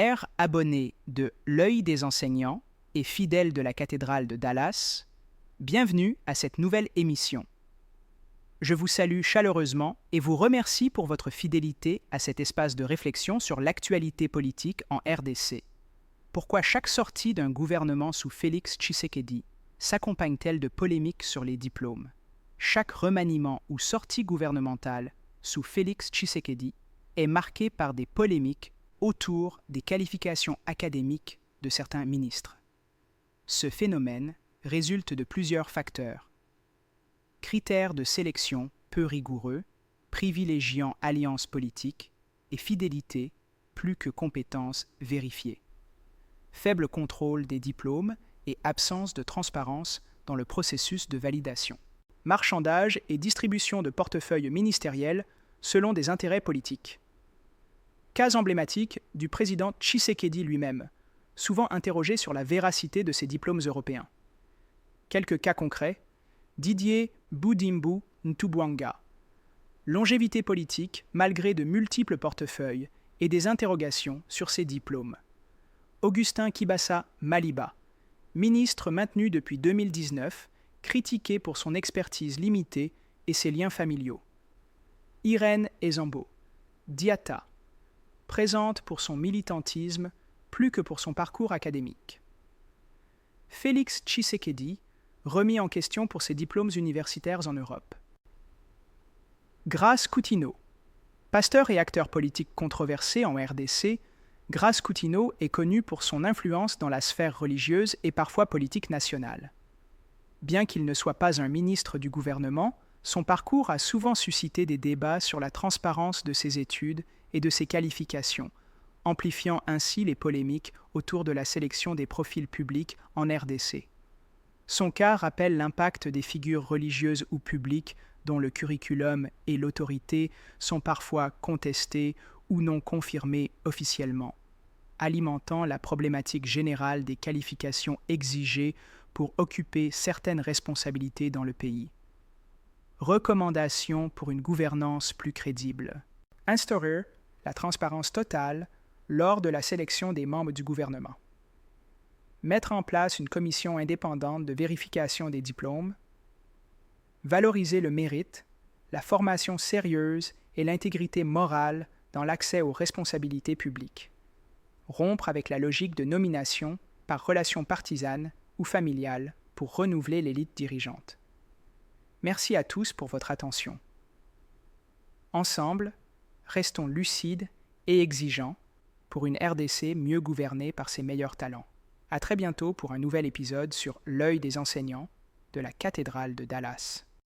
Chers abonnés de l'Œil des enseignants et fidèles de la cathédrale de Dallas, bienvenue à cette nouvelle émission. Je vous salue chaleureusement et vous remercie pour votre fidélité à cet espace de réflexion sur l'actualité politique en RDC. Pourquoi chaque sortie d'un gouvernement sous Félix Tshisekedi s'accompagne-t-elle de polémiques sur les diplômes? Chaque remaniement ou sortie gouvernementale sous Félix Tshisekedi est marquée par des polémiques autour des qualifications académiques de certains ministres. Ce phénomène résulte de plusieurs facteurs. Critères de sélection peu rigoureux, privilégiant alliances politiques et fidélité plus que compétences vérifiées. Faible contrôle des diplômes et absence de transparence dans le processus de validation. Marchandage et distribution de portefeuilles ministériels selon des intérêts politiques. Cas emblématique du président Tshisekedi lui-même, souvent interrogé sur la véracité de ses diplômes européens. Quelques cas concrets: Didier Boudimbu Ntubwanga. Longévité politique malgré de multiples portefeuilles et des interrogations sur ses diplômes. Augustin Kibasa Maliba, ministre maintenu depuis 2019, critiqué pour son expertise limitée et ses liens familiaux. Irène Ezambo, Diata, présente pour son militantisme plus que pour son parcours académique. Félix Tshisekedi, remis en question pour ses diplômes universitaires en Europe. Grace Coutinho, pasteur et acteur politique controversé en RDC, Grace Coutinho est connu pour son influence dans la sphère religieuse et parfois politique nationale. Bien qu'il ne soit pas un ministre du gouvernement, son parcours a souvent suscité des débats sur la transparence de ses études et de ses qualifications, amplifiant ainsi les polémiques autour de la sélection des profils publics en RDC. Son cas rappelle l'impact des figures religieuses ou publiques dont le curriculum et l'autorité sont parfois contestés ou non confirmés officiellement, alimentant la problématique générale des qualifications exigées pour occuper certaines responsabilités dans le pays. Recommandations pour une gouvernance plus crédible. Instaurer la transparence totale lors de la sélection des membres du gouvernement. Mettre en place une commission indépendante de vérification des diplômes. Valoriser le mérite, la formation sérieuse et l'intégrité morale dans l'accès aux responsabilités publiques. Rompre avec la logique de nomination par relation partisane ou familiale pour renouveler l'élite dirigeante. Merci à tous pour votre attention. Ensemble, restons lucides et exigeants pour une RDC mieux gouvernée par ses meilleurs talents. À très bientôt pour un nouvel épisode sur l'Œil des enseignants de la cathédrale de Dallas.